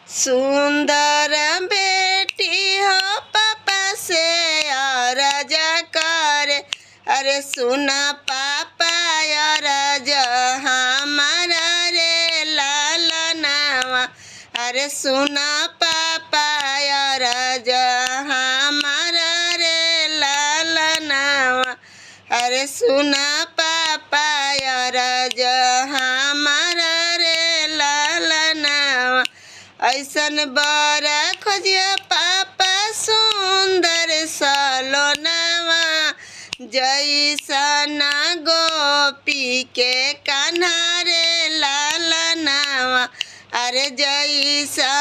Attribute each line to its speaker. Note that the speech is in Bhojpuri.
Speaker 1: सुंदर बेटी हो पापा से अरज करे। अरे सुना पापा अरज हमारा रे लालनावा। अरे सुना पापा अरज हमारा रे लालनावा। अरे सुना पापा अरज हमारा रे लालनावा। ऐसन बड़ा खोजिया पापा सुंदर सलोनावा। जैसन गोपी के कान्हा रे लालनावा। अरे जैसन